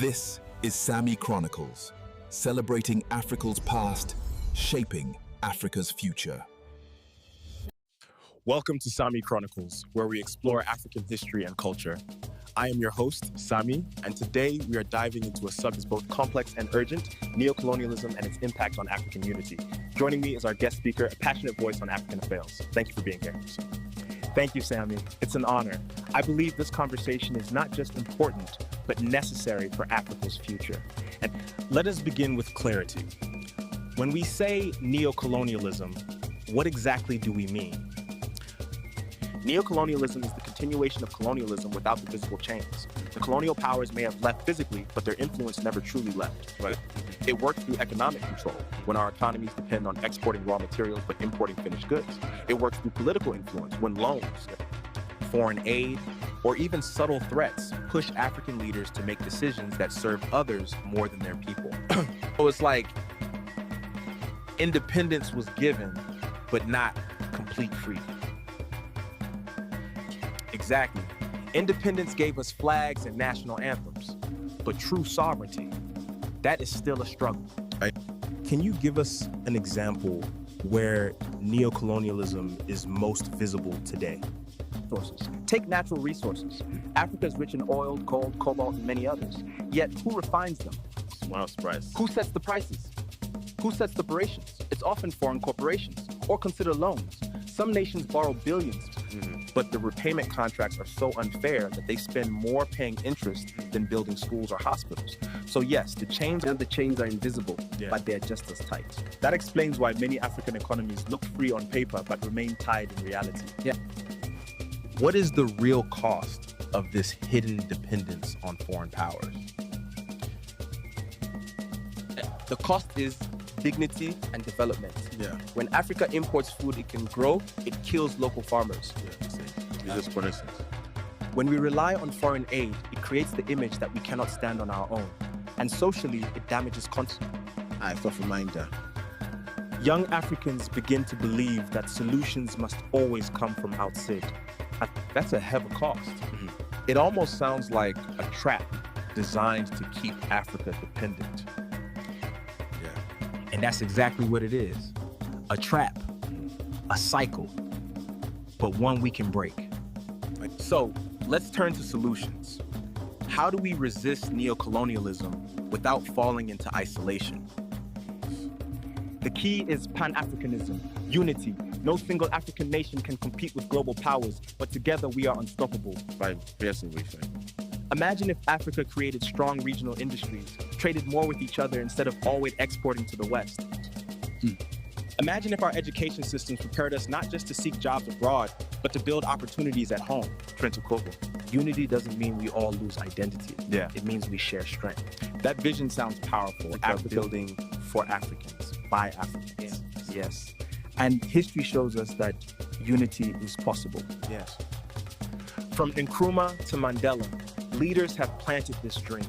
This is Sami Chronicles, celebrating Africa's past, shaping Africa's future. Welcome to Sami Chronicles, where we explore African history and culture. I am your host, Sami, and today we are diving into a subject both complex and urgent, neo-colonialism and its impact on African unity. Joining me is our guest speaker, a passionate voice on African affairs. Thank you for being here. Thank you, Sami. It's an honor. I believe this conversation is not just important, but necessary for Africa's future. And let us begin with clarity. When we say neo-colonialism, what exactly do we mean? Neo-colonialism is the continuation of colonialism without the visible chains. The colonial powers may have left physically, but their influence never truly left. Right? It works through economic control, when our economies depend on exporting raw materials but importing finished goods. It works through political influence, when loans, foreign aid, or even subtle threats push African leaders to make decisions that serve others more than their people. So it's like independence was given, but not complete freedom. Exactly. Independence gave us flags and national anthems, but true sovereignty, that is still a struggle. Can you give us an example where neo-colonialism is most visible today? Take natural resources. Africa is rich in oil, gold, cobalt, and many others. Yet who refines them? Wow, surprise. Who sets the prices? Who sets the operations? It's often foreign corporations, or consider loans. Some nations borrow billions, but the repayment contracts are so unfair that they spend more paying interest than building schools or hospitals. So yes, the chains are invisible, but they're just as tight. That explains why many African economies look free on paper but remain tied in reality. Yeah. What is the real cost of this hidden dependence on foreign powers? The cost is dignity and development. Yeah. When Africa imports food it can grow, it kills local farmers. Just for instance. When we rely on foreign aid, it creates the image that we cannot stand on our own. And socially, it damages continent. Reminder. Young Africans begin to believe that solutions must always come from outside. That's a heavy cost. It almost sounds like a trap designed to keep Africa dependent. And that's exactly what it is. A trap, a cycle, but one we can break. So let's turn to solutions. How do we resist neo-colonialism without falling into isolation? The key is Pan-Africanism, unity. No single African nation can compete with global powers, but together we are unstoppable. Imagine if Africa created strong regional industries, traded more with each other instead of always exporting to the West. Imagine if our education systems prepared us not just to seek jobs abroad, but to build opportunities at home. Unity doesn't mean we all lose identity. It means we share strength. That vision sounds powerful. Africa building for Africans, by Africans. Yes. And history shows us that unity is possible. Yes. From Nkrumah to Mandela, leaders have planted this dream.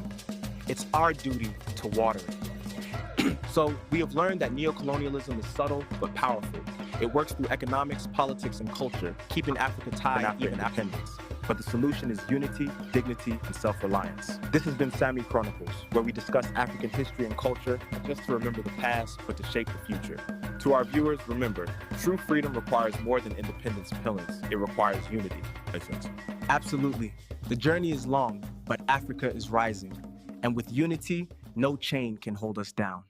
It's our duty to water it. So we have learned that neo-colonialism is subtle but powerful. It works through economics, politics, and culture, keeping Africa tied after independence. But the solution is unity, dignity, and self-reliance. This has been Sami Chronicles, where we discuss African history and culture, not just to remember the past, but to shape the future. To our viewers, remember, true freedom requires more than independence pillars. It requires unity. Makes sense. Absolutely. The journey is long, but Africa is rising. And with unity, no chain can hold us down.